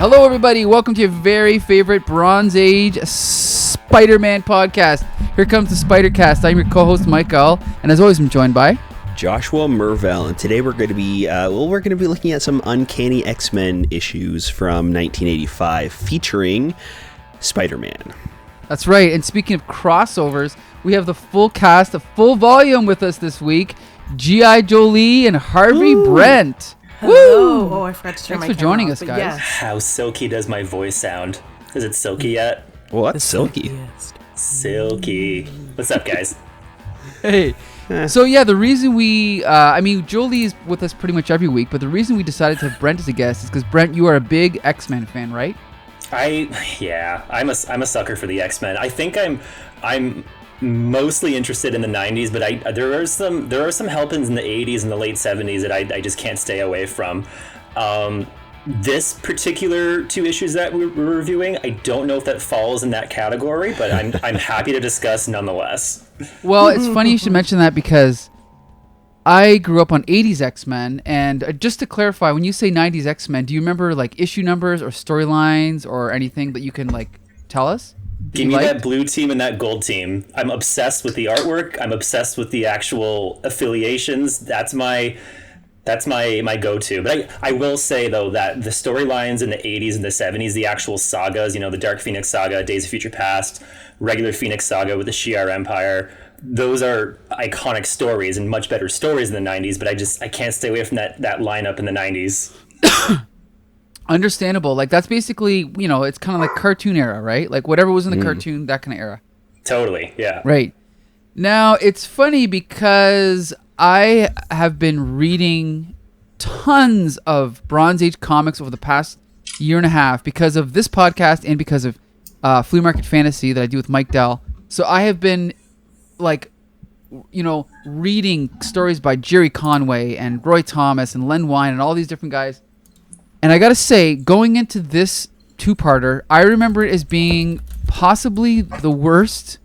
Hello, everybody. Welcome to your very favorite Bronze Age Spider-Man podcast. Here comes the Spider-Cast. I'm your co-host, Mike Gull, and as always, I'm joined by Joshua Mervell, and today we're going to be looking at some Uncanny X-men issues from 1985 featuring Spider-Man. That's right. And speaking of crossovers, we have the full cast, a full volume with us this week. G.I. Jolie and Harvey Brent. Hello. Oh, I forgot to turn Thanks my for joining camera us, off, guys. Yes. How silky does my voice sound? Is it silky yet? What? Silky? Silky. What's up, guys? Hey. So, yeah, the reason we... Jolie is with us pretty much every week, but the reason we decided to have Brent as a guest is because, Brent, you are a big X-Men fan, right? I'm a sucker for the X-Men. I think I'm mostly interested in the 90s, but there are some helpings in the 80s and the late 70s that I just can't stay away from. This particular two issues that we're reviewing, I don't know if that falls in that category, but I'm happy to discuss nonetheless. Well, it's funny you should mention that because I grew up on 80s X-Men, and just to clarify, when you say 90s X-Men, do you remember like issue numbers or storylines or anything that you can like tell us? Give me that blue team and that gold team. I'm obsessed with the artwork. I'm obsessed with the actual affiliations. That's my go-to. But I will say, though, that the storylines in the 80s and the 70s, the actual sagas, the Dark Phoenix saga, Days of Future Past, regular Phoenix saga with the Shi'ar Empire, those are iconic stories and much better stories in the 90s, but I can't stay away from that lineup in the 90s. Understandable. Like, that's basically, it's kind of like cartoon era, right? Like, whatever was in the cartoon, that kind of era. Totally, yeah. Right. Now, it's funny because I have been reading tons of Bronze Age comics over the past year and a half because of this podcast and because of Flea Market Fantasy that I do with Mike Dell. So I have been, reading stories by Jerry Conway and Roy Thomas and Len Wein and all these different guys. And I got to say, going into this two-parter, I remember it as being possibly the worst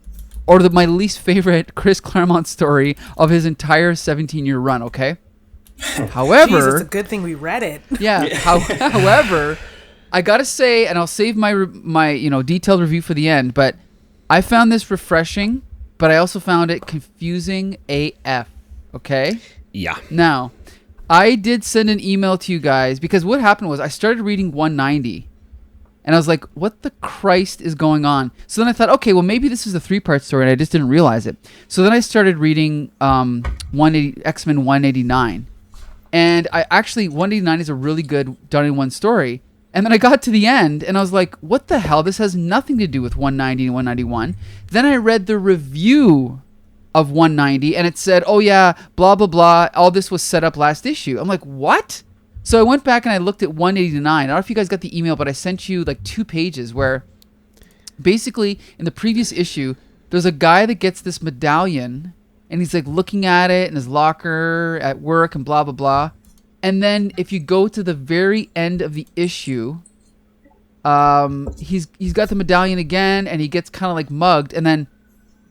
or my least favorite Chris Claremont story of his entire 17-year run, okay? However... Jeez, it's a good thing we read it. Yeah, however, I got to say, and I'll save my detailed review for the end, but I found this refreshing, but I also found it confusing AF, okay? Yeah. Now, I did send an email to you guys because what happened was I started reading 190 and I was like, what the Christ is going on? So then I thought, okay, well, maybe this is a 3-part story and I just didn't realize it. So then I started reading X-Men 189. And 189 is a really good done in one story. And then I got to the end and I was like, what the hell? This has nothing to do with 190 and 191. Then I read the review of 190 and it said, oh yeah, blah, blah, blah. All this was set up last issue. I'm like, what? So I went back and I looked at 189. I don't know if you guys got the email, but I sent you like 2 pages where basically in the previous issue, there's a guy that gets this medallion and he's like looking at it in his locker at work and blah, blah, blah. And then if you go to the very end of the issue, he's got the medallion again and he gets kind of like mugged and then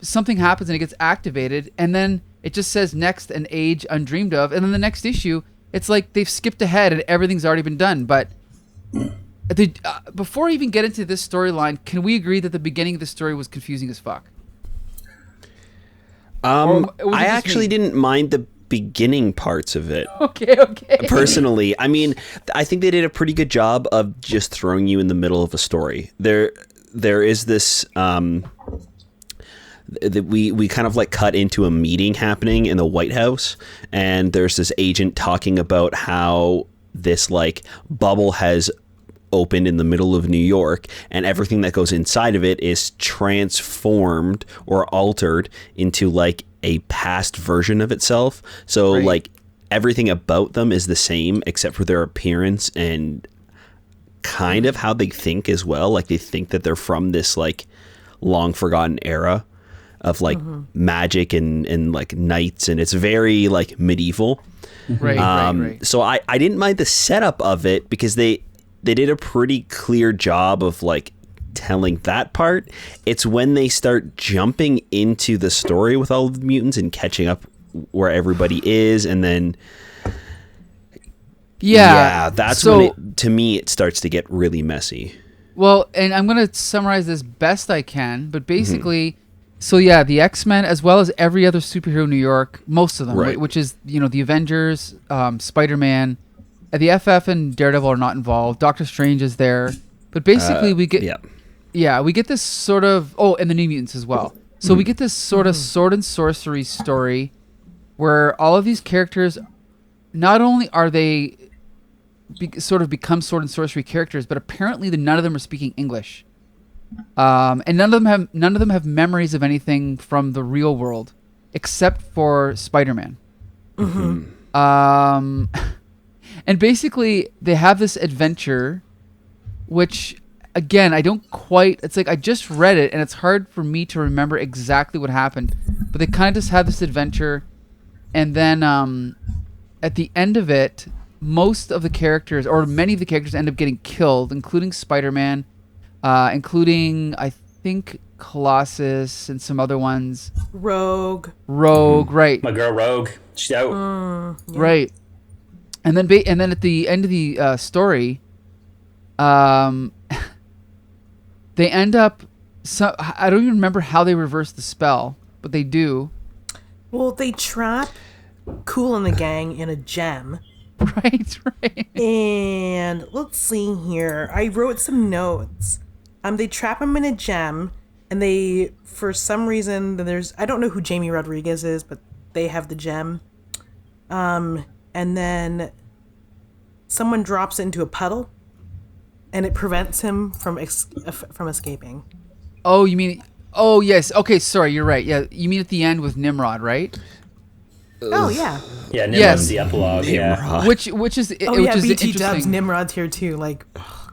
something happens and it gets activated and then it just says next an age undreamed of, and then the next issue it's like they've skipped ahead and everything's already been done. But before I even get into this storyline, can we agree that the beginning of the story was confusing as fuck? I actually didn't mind the beginning parts of it. Okay. Personally, I mean, I think they did a pretty good job of just throwing you in the middle of a story. There is this we kind of like cut into a meeting happening in the White House, and there's this agent talking about how this like bubble has opened in the middle of New York and everything that goes inside of it is transformed or altered into like a past version of itself. So like everything about them is the same except for their appearance and kind of how they think as well. Like they think that they're from this like long forgotten era of like magic and like knights, and it's very like medieval. Right. So I didn't mind the setup of it because they did a pretty clear job of like telling that part. It's when they start jumping into the story with all of the mutants and catching up where everybody is, and then Yeah. That's so, when to me it starts to get really messy. Well, and I'm going to summarize this best I can, but basically, so yeah, the X-Men, as well as every other superhero in New York, most of them, Right. which is, the Avengers, Spider-Man, the FF and Daredevil are not involved. Doctor Strange is there. But basically, we get this sort of, and the New Mutants as well. So we get this sort of sword and sorcery story where all of these characters, not only are they sort of become sword and sorcery characters, but apparently none of them are speaking English, and none of them have memories of anything from the real world, except for Spider-Man. And basically, they have this adventure, which again I don't quite. It's like I just read it, and it's hard for me to remember exactly what happened. But they kind of just have this adventure, and then at the end of it, most of the characters, or many of the characters, end up getting killed, including Spider-Man, including, I think, Colossus and some other ones. Rogue, right. My girl Rogue. She's out. Yeah. Right. And then at the end of the story, they end up... I don't even remember how they reverse the spell, but they do. Well, they trap Cool and the gang in a gem. Right. And let's see here. I wrote some notes. They trap him in a gem, and they, for some reason, I don't know who Jamie Rodriguez is, but they have the gem. And then someone drops it into a puddle, and it prevents him from escaping. Oh, you mean... Oh, yes. Okay, sorry, you're right. Yeah, you mean at the end with Nimrod, right? Oh, yeah. Yeah, Nimrod's the epilogue. Yeah. Which is BT interesting. Dubs Nimrod's here too. Like,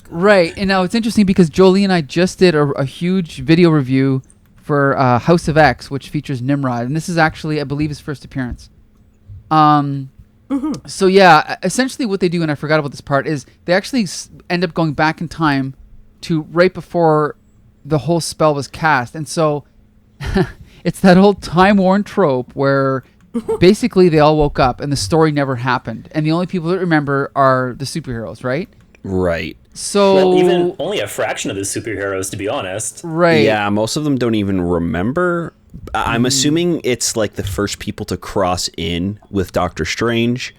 right. And now it's interesting because Jolie and I just did a huge video review for House of X, which features Nimrod, and this is actually, I believe, his first appearance. So yeah, essentially what they do, and I forgot about this part, is they actually end up going back in time to right before the whole spell was cast, and so it's that old time-worn trope where basically they all woke up and the story never happened, and the only people that remember are the superheroes, right? Right. So well, even only a fraction of the superheroes, to be honest. Right. Yeah, most of them don't even remember. I'm assuming it's like the first people to cross in with Doctor Strange.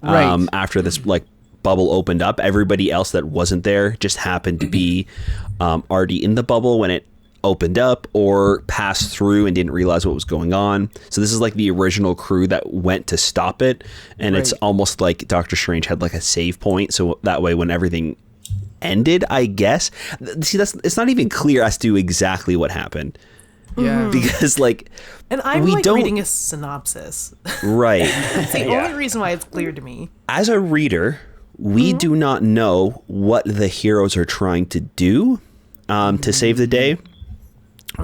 Right. After this bubble opened up, everybody else that wasn't there just happened to be already in the bubble when it opened up, or passed through and didn't realize what was going on. So this is like the original crew that went to stop it, and it's almost like Doctor Strange had like a save point, so that way when everything ended, I guess. See, it's not even clear as to exactly what happened. Yeah. Because and I'm reading a synopsis. Right. It's the only reason why it's clear to me. As a reader, we do not know what the heroes are trying to do to save the day.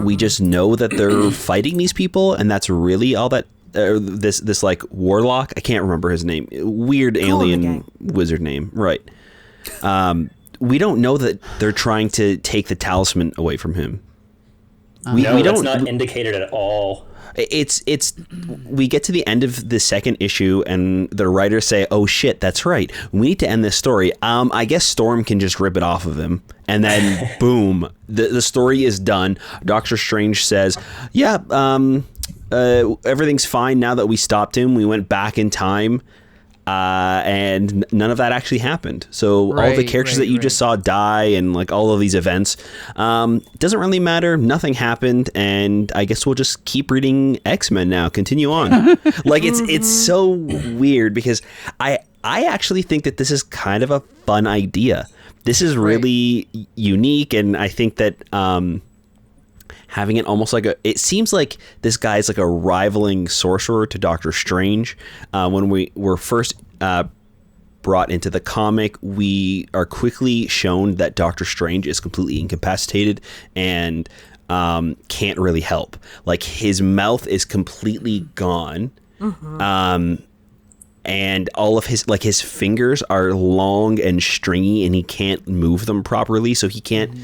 We just know that they're fighting these people, and that's really all that. This like warlock, I can't remember his name. Weird alien wizard name, right? We don't know that they're trying to take the talisman away from him. We don't. That's not indicated at all. It's we get to the end of the second issue and the writers say, oh shit, that's right, we need to end this story. I guess Storm can just rip it off of him, and then boom, the story is done. Doctor Strange says, yeah, everything's fine now that we stopped him. We went back in time, and none of that actually happened. So all the characters that you just saw die and like all of these events, doesn't really matter. Nothing happened, and I guess we'll just keep reading X-Men now. Continue on. Like it's so weird because I actually think that this is kind of a fun idea. This is really unique, and I think that having it almost like it seems like this guy's like a rivaling sorcerer to Doctor Strange. When we were first brought into the comic, we are quickly shown that Doctor Strange is completely incapacitated and can't really help. Like his mouth is completely gone. And all of his fingers are long and stringy, and he can't move them properly, so he can't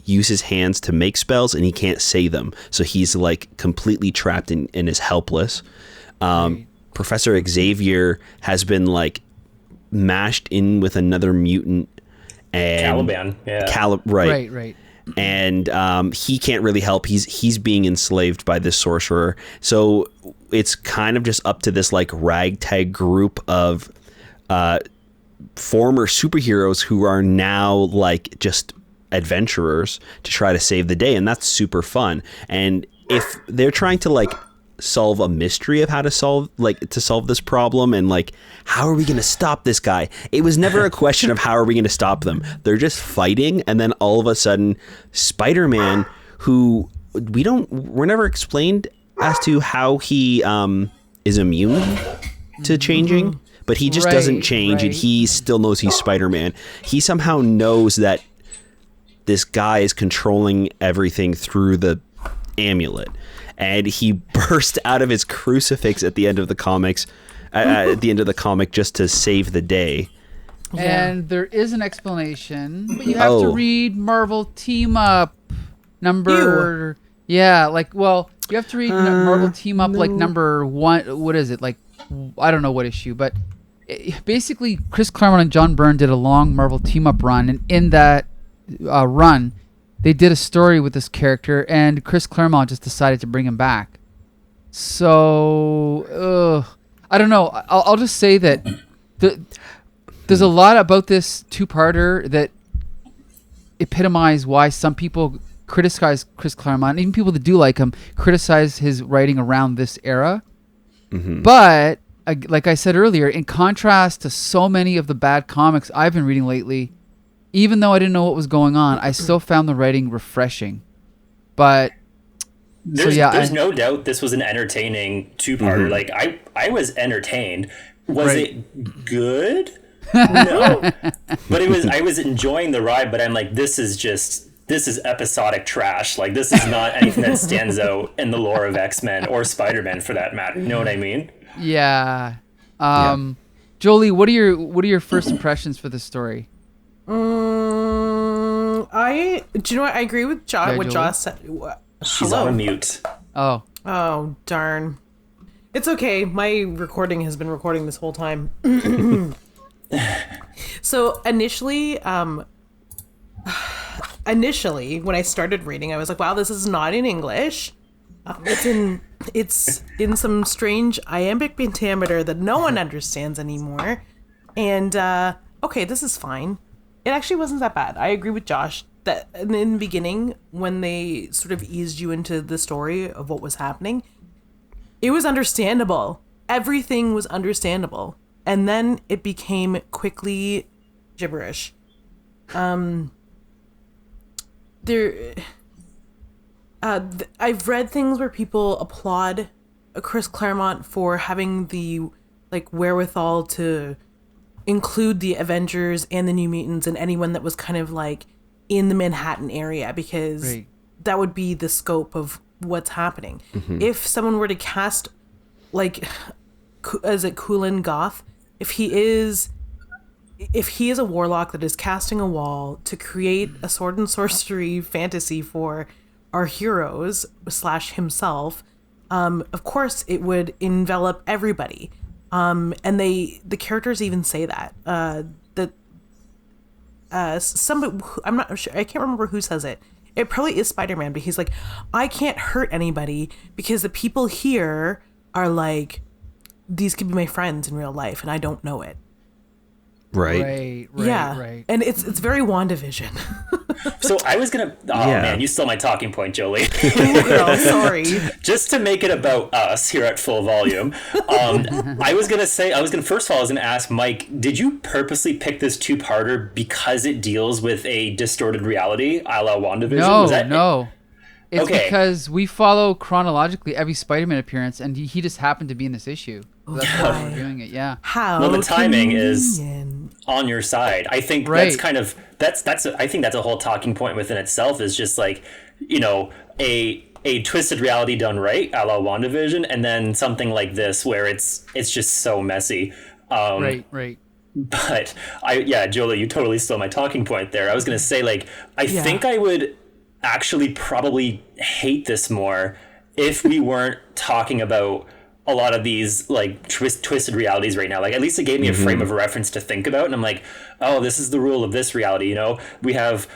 use his hands to make spells, and he can't say them. So he's like completely trapped and is helpless. Professor Xavier has been like mashed in with another mutant, and Caliban, yeah. Right. And he can't really help. He's being enslaved by this sorcerer. So it's kind of just up to this like ragtag group of former superheroes who are now like just adventurers to try to save the day, and that's super fun. And if they're trying to like solve a mystery of how to solve this problem, and like, how are we going to stop this guy? It was never a question of how are we going to stop them. They're just fighting, and then all of a sudden Spider-Man, who we're never explained as to how he is immune to changing, but he just doesn't change, and he still knows he's Spider-Man. He somehow knows that this guy is controlling everything through the amulet, and he burst out of his crucifix at the end of the comics, at the end of the comic, just to save the day. And there is an explanation, but you have to read Marvel Team Up number. Ew. Yeah, like, well, you have to read Marvel Team Up like number 1. What is it? Like, I don't know what issue, but basically Chris Claremont and John Byrne did a long Marvel Team Up run, and in that run, they did a story with this character, and Chris Claremont just decided to bring him back. So, I don't know. I'll just say that there's a lot about this two-parter that epitomize why some people criticize Chris Claremont, and even people that do like him criticize his writing around this era. Mm-hmm. But, like I said earlier, in contrast to so many of the bad comics I've been reading lately, even though I didn't know what was going on, I still found the writing refreshing. But there's no doubt this was an entertaining two-parter. Mm-hmm. Like I was entertained. Was it good? No. But I was enjoying the ride, but I'm like, this is episodic trash. Like, this is not anything that stands out in the lore of X-Men or Spider-Man for that matter. You know what I mean? Yeah. Jolie, what are your first impressions for this story? Do you know what? I agree with what Josh said. She's on mute. Oh, darn. It's okay. My recording has been recording this whole time. So initially, when I started reading, I was like, wow, this is not in English. It's in some strange iambic pentameter that no one understands anymore. And, okay, this is fine. It actually wasn't that bad. I agree with Josh that in the beginning, when they sort of eased you into the story of what was happening, it was understandable. Everything was understandable. And then it became quickly gibberish. I've read things where people applaud Chris Claremont for having the wherewithal to include the Avengers and the New Mutants and anyone that was kind of like in the Manhattan area, because that would be the scope of what's happening. Mm-hmm. If someone were to cast Kulin Goth, if he is a warlock that is casting a wall to create a sword and sorcery fantasy for our heroes / himself, of course it would envelop everybody. And the characters even say that somebody, I'm not sure, I can't remember who says it. It probably is Spider-Man, but he's like, I can't hurt anybody because the people here are like, these could be my friends in real life and I don't know it. Right. Right. And it's very WandaVision. So I was gonna. Man, you stole my talking point, Jolie. Girl, sorry. Just to make it about us here at Full Volume, I was gonna ask Mike, did you purposely pick this two-parter because it deals with a distorted reality, a la WandaVision? No. It's because we follow chronologically every Spider-Man appearance, and he just happened to be in this issue. So that's why we're doing it. Yeah. How? Well, the timing is on your side. I think that's kind of that's. I think that's a whole talking point within itself. Is just like, a twisted reality done right, a la WandaVision, and then something like this where it's just so messy. Right. But Jolie, you totally stole my talking point there. I was gonna say I think I would actually probably hate this more if we weren't talking about a lot of these like twisted realities right now. Like at least it gave me a frame of reference to think about, and I'm like, oh, this is the rule of this reality. You know, we have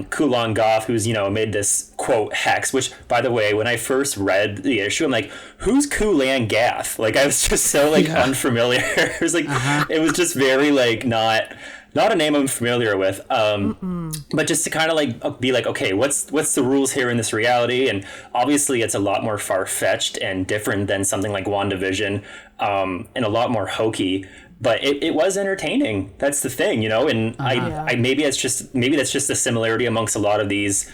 Kulan Goth, who's, you know, made this quote hex. Which, by the way, when I first read the issue, I'm like, who's Kulan Gath? Like I was just so like unfamiliar. It was like it was just very like not a name I'm familiar with, but just to kind of like be like, okay, what's the rules here in this reality? And obviously it's a lot more far-fetched and different than something like WandaVision, and a lot more hokey, but it was entertaining. That's the thing, you know. And I maybe that's just a similarity amongst a lot of these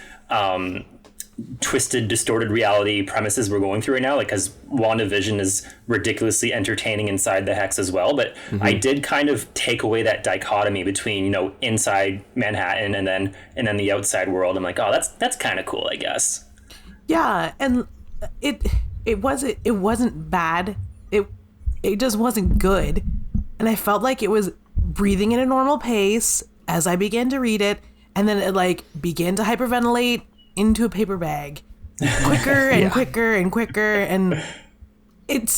twisted, distorted reality premises we're going through right now, like, because WandaVision is ridiculously entertaining inside the hex as well, but I did kind of take away that dichotomy between, you know, inside Manhattan and then the outside world. I'm like, oh, that's kind of cool, I guess. Yeah, and it wasn't bad. It just wasn't good, and I felt like it was breathing at a normal pace as I began to read it, and then it like began to hyperventilate into a paper bag quicker and quicker and quicker, and it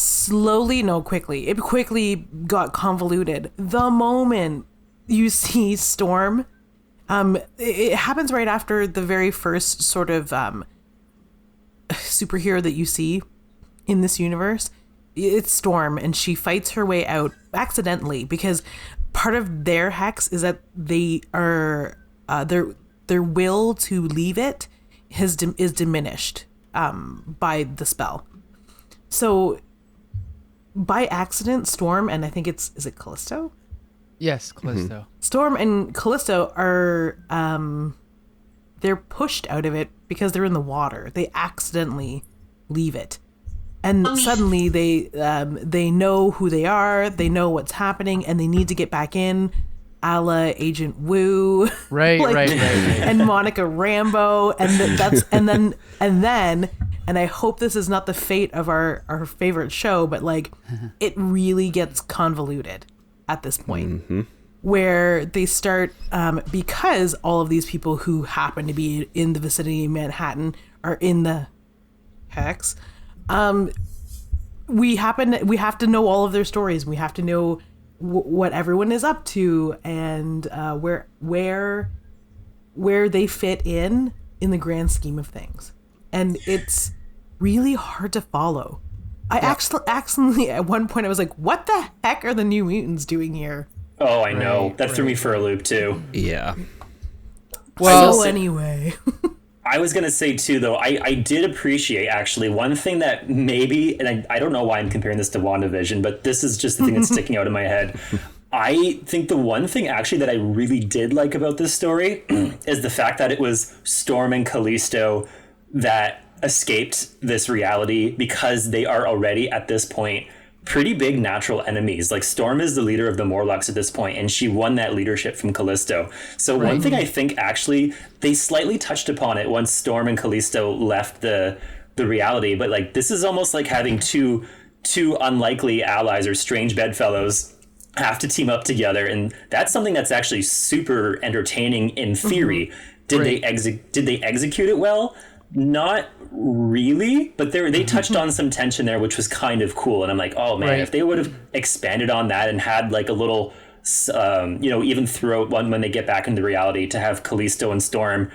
quickly got convoluted the moment you see Storm. It happens right after the very first sort of superhero that you see in this universe. It's Storm, and she fights her way out accidentally because part of their hex is that they are their will to leave it is diminished by the spell. So by accident, Storm and I think is it Callisto? Yes, Callisto. Storm and Callisto are they're pushed out of it because they're in the water. They accidentally leave it. And suddenly they know who they are, they know what's happening, and they need to get back in, a la Agent Woo, right, right, and Monica Rambeau, and I hope this is not the fate of our favorite show, but like it really gets convoluted at this point, where they start because all of these people who happen to be in the vicinity of Manhattan are in the hex. We have to know all of their stories. We have to know what everyone is up to and where they fit in the grand scheme of things. And it's really hard to follow. I accidentally at one point I was like, what the heck are the New Mutants doing here? Oh, I know. That threw me for a loop too. Yeah. Well, so anyway. I was going to say, too, though, I did appreciate, actually, one thing that maybe, and I don't know why I'm comparing this to WandaVision, but this is just the thing that's sticking out in my head. I think the one thing, actually, that I really did like about this story is the fact that it was Storm and Callisto that escaped this reality because they are already, at this point, pretty big natural enemies. Like Storm is the leader of the Morlocks at this point, and she won that leadership from Callisto. So one thing I think actually they slightly touched upon it once Storm and Callisto left the reality, but like this is almost like having two unlikely allies or strange bedfellows have to team up together, and that's something that's actually super entertaining in theory. Did they execute it well? Not really, but they touched on some tension there, which was kind of cool. And I'm like, oh man, if they would have expanded on that and had like a little, even throughout when they get back into reality, to have Callisto and Storm,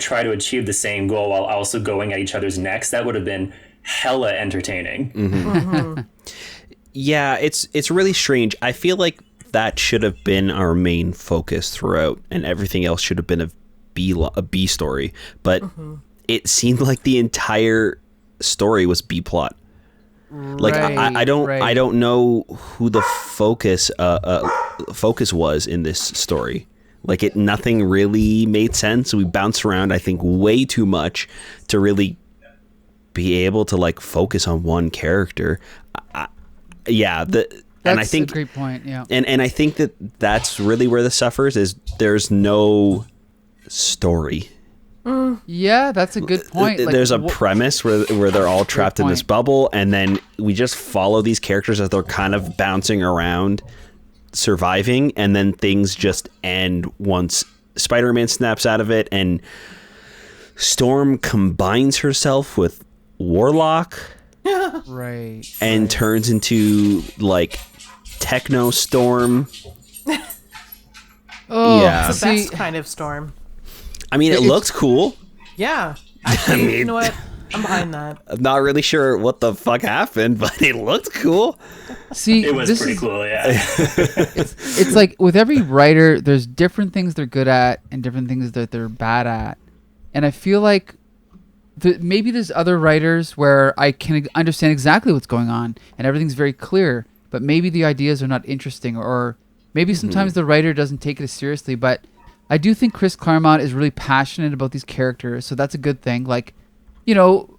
try to achieve the same goal while also going at each other's necks, that would have been hella entertaining. Yeah, it's really strange. I feel like that should have been our main focus throughout, and everything else should have been a B story. But it seemed like the entire story was B plot. Like I don't know who the focus was in this story. Like nothing really made sense. We bounced around, I think, way too much to really be able to like focus on one character. And I think a great point. Yeah, and I think that's really where this suffers, is there's no story. Yeah, that's a good point. There's a premise where they're all trapped in this bubble, and then we just follow these characters as they're kind of bouncing around, surviving, and then things just end once Spider-Man snaps out of it, and Storm combines herself with Warlock. Right. and turns into like Techno Storm. Oh, Yeah. It's the best kind of storm. I mean, it looks cool. Yeah. Actually, you know what? I'm behind that. I'm not really sure what the fuck happened, but it looked cool. See, It was this pretty is, cool, yeah. it's like with every writer, there's different things they're good at and different things that they're bad at. And I feel like maybe there's other writers where I can understand exactly what's going on and everything's very clear, but maybe the ideas are not interesting, or maybe sometimes the writer doesn't take it as seriously. But I do think Chris Claremont is really passionate about these characters, so that's a good thing. Like, you know,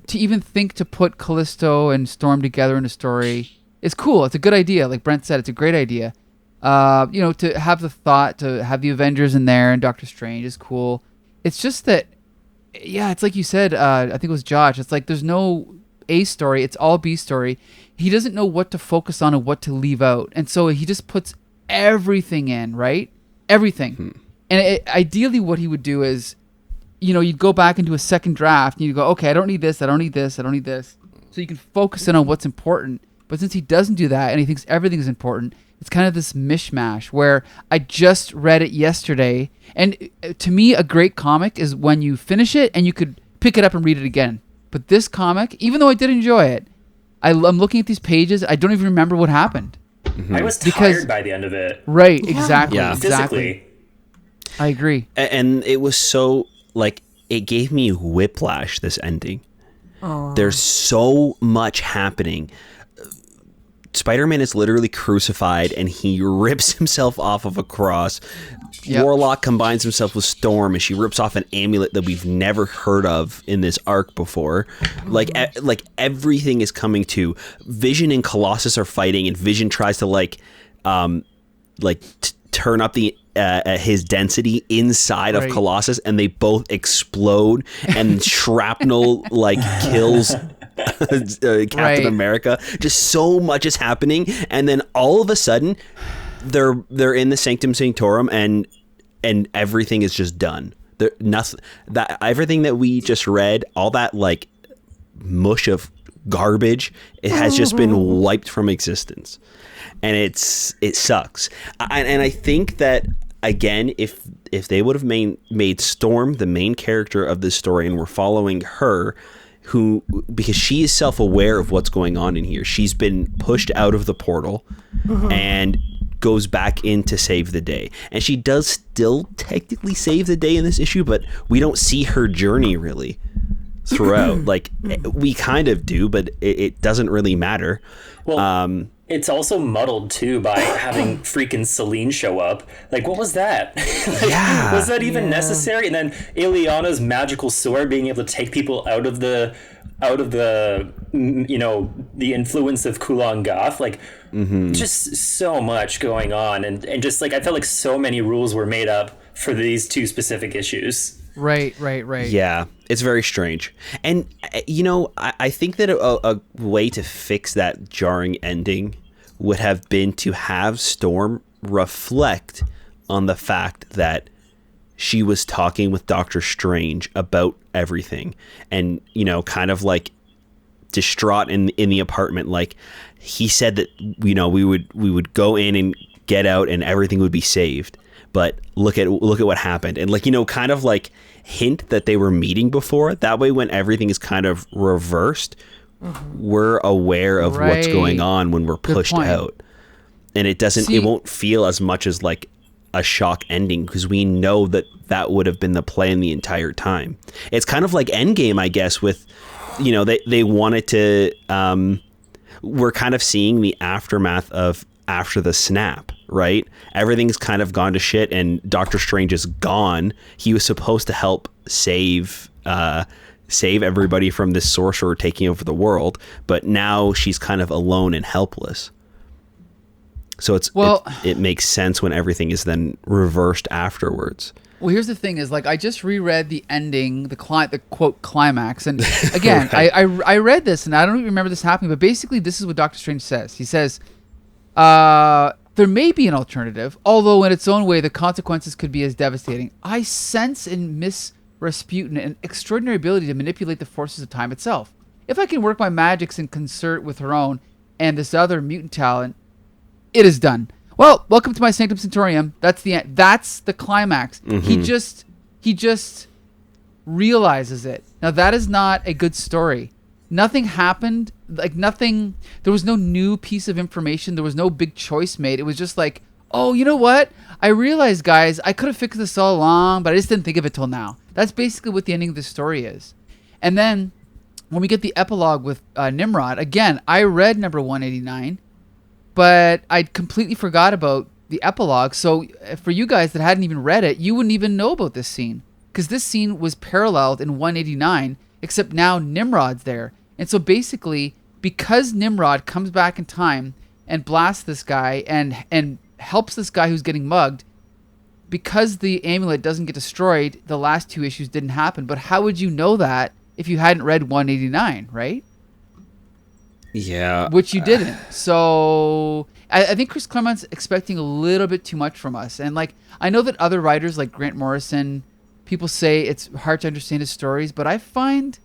to even think to put Callisto and Storm together in a story is cool. It's a good idea. Like Brent said, it's a great idea. You know, to have the thought to have the Avengers in there and Doctor Strange is cool. It's just that, yeah, it's like you said, I think it was Josh. It's like there's no A story. It's all B story. He doesn't know what to focus on and what to leave out. And so he just puts everything in, right? Everything. And ideally what he would do is, you know, you'd go back into a second draft and you'd go, okay, I don't need this, I don't need this, I don't need this. So you can focus in on what's important. But since he doesn't do that and he thinks everything is important, it's kind of this mishmash where I just read it yesterday. And to me, a great comic is when you finish it and you could pick it up and read it again. But this comic, even though I did enjoy it, I'm looking at these pages, I don't even remember what happened. I was tired by the end of it. Right, exactly. Yeah. Exactly. Physically. I agree. And it was so, like, it gave me whiplash, this ending. There's so much happening. Spider-Man is literally crucified and he rips himself off of a cross. Yep. Warlock combines himself with Storm and she rips off an amulet that we've never heard of in this arc before. Like everything is coming to. Vision and Colossus are fighting and Vision tries to turn up the his density inside of Colossus and they both explode and shrapnel kills Captain America. Just so much is happening, and then all of a sudden they're in the Sanctum Sanctorum and everything is just done. Everything that we just read, all that like mush of garbage, it has just been wiped from existence, and it sucks. And I think that again, if they would have made Storm the main character of this story and we're following her, because she is self-aware of what's going on in here. She's been pushed out of the portal and goes back in to save the day. And she does still technically save the day in this issue, but we don't see her journey really throughout. Like, we kind of do, but it doesn't really matter. Well, it's also muddled too by having freaking Celine show up. Like, what was that? Yeah. Was that even necessary? And then Ileana's magical sword being able to take people out of the the influence of Kulan Goth. Like, just so much going on, and just like I felt like so many rules were made up for these two specific issues. Right. Yeah, it's very strange. And, I think that a way to fix that jarring ending would have been to have Storm reflect on the fact that she was talking with Doctor Strange about everything and, kind of like distraught in the apartment. Like, he said that, we would go in and get out and everything would be saved. But look at what happened. And kind of like hint that they were meeting before. That way, when everything is kind of reversed, we're aware of what's going on when we're pushed out. And it won't feel as much as like a shock ending because we know that would have been the plan the entire time. It's kind of like Endgame, I guess, with, they wanted to, we're kind of seeing the aftermath of after the snap, right? Everything's kind of gone to shit and Doctor Strange is gone. He was supposed to help save everybody from this sorcerer taking over the world, but now she's kind of alone and helpless. So it makes sense when everything is then reversed afterwards. Well, here's the thing is, like, I just reread the ending, the quote climax, and again, I read this and I don't even remember this happening, but basically this is what Doctor Strange says. He says, there may be an alternative, although in its own way the consequences could be as devastating. I sense in Miss Rasputin an extraordinary ability to manipulate the forces of time itself. if I can work my magics in concert with her own and this other mutant talent, it is done. Well, welcome to my Sanctum Sanctorum. That's the end. That's the climax. He just realizes it. Now that is not a good story. Nothing happened. Like nothing. There was no new piece of information. There was no big choice made. It was just like, oh, you know what? I realized, guys, I could have fixed this all along, but I just didn't think of it till now. That's basically what the ending of the story is. And then when we get the epilogue with Nimrod, again, I read number 189, but I completely forgot about the epilogue. So for you guys that hadn't even read it, you wouldn't even know about this scene, because this scene was paralleled in 189, except now Nimrod's there. And so basically, because Nimrod comes back in time and blasts this guy and helps this guy who's getting mugged, because the amulet doesn't get destroyed, the last two issues didn't happen. But how would you know that if you hadn't read 189, right? Yeah. Which you didn't. So I think Chris Claremont's expecting a little bit too much from us. And like, I know that other writers like Grant Morrison, people say it's hard to understand his stories, but I find,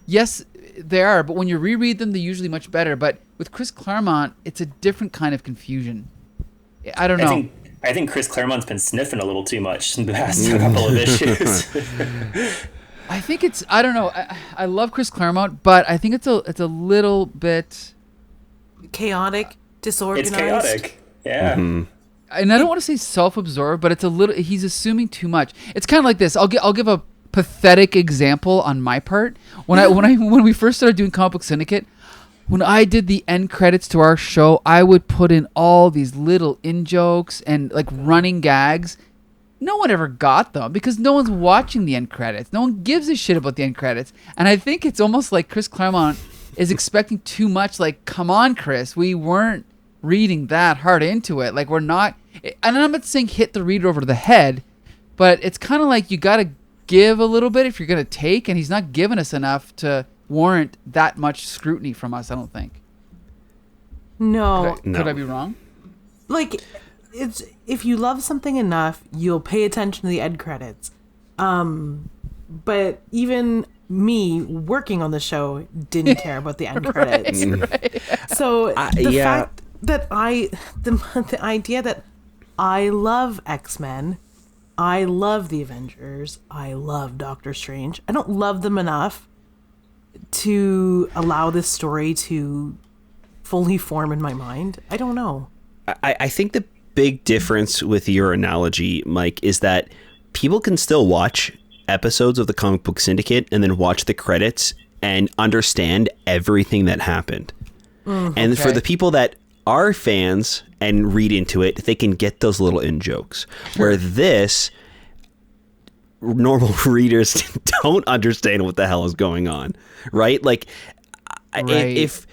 yes, they are, but when you reread them, they're usually much better. But with Chris Claremont, it's a different kind of confusion. I don't know. I think Chris Claremont's been sniffing a little too much in the past couple of issues. I think it's, I don't know. I love Chris Claremont, but I think it's a little bit chaotic, disorganized. It's chaotic. Yeah. Mm-hmm. And I don't want to say self-absorbed, but it's a little, he's assuming too much. It's kind of like this. I'll give a pathetic example on my part. When we first started doing Comic Book Syndicate, when I did the end credits to our show, I would put in all these little in-jokes and like running gags. No one ever got them because no one's watching the end credits. No one gives a shit about the end credits. And I think it's almost like Chris Claremont is expecting too much. Like, come on, Chris, we weren't reading that hard into it. Like, we're not, and I'm not saying hit the reader over the head, but it's kind of like you got to give a little bit if you're going to take, and he's not giving us enough to warrant that much scrutiny from us, I don't think. No. Could I be wrong? Like, it's, if you love something enough, you'll pay attention to the end credits. But even me working on the show didn't care about the end credits. Right. So the fact that the idea that I love X-Men, I love the Avengers, I love Doctor Strange, I don't love them enough to allow this story to fully form in my mind. I don't know. I think the big difference with your analogy, Mike, is that people can still watch episodes of the Comic Book Syndicate and then watch the credits and understand everything that happened. And for the people that are fans and read into it, they can get those little in-jokes. Where this, normal readers don't understand what the hell is going on, right? Like, if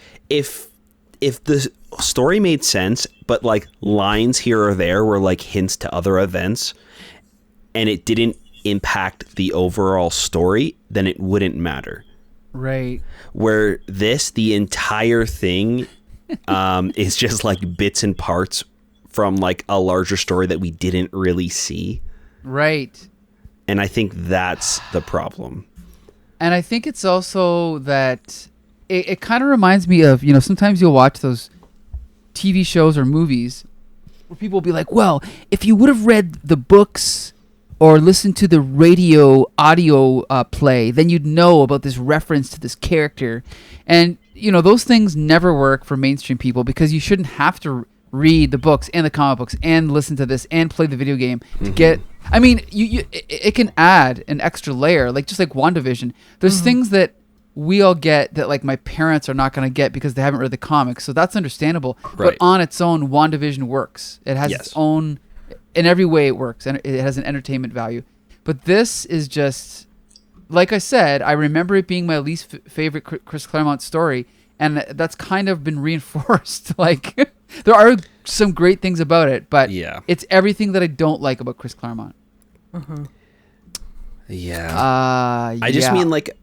the story made sense, but like lines here or there were like hints to other events, and it didn't impact the overall story, then it wouldn't matter. Right. Where the entire thing is just like bits and parts from like a larger story that we didn't really see. Right. And I think that's the problem. And I think it's also that it kind of reminds me of, sometimes you'll watch those TV shows or movies where people will be like, well, if you would have read the books or listened to the radio audio play, then you'd know about this reference to this character. And, those things never work for mainstream people because you shouldn't have to read the books and the comic books and listen to this and play the video game to get... I mean, it can add an extra layer, like just like WandaVision. There's things that we all get that like my parents are not going to get because they haven't read the comics. So that's understandable. Right. But on its own, WandaVision works. It has its own... In every way it works, and it has an entertainment value. But this is just... Like I said, I remember it being my least favorite Chris Claremont story, and that's kind of been reinforced. Like, there are some great things about it, but it's everything that I don't like about Chris Claremont. Yeah. I just mean, like,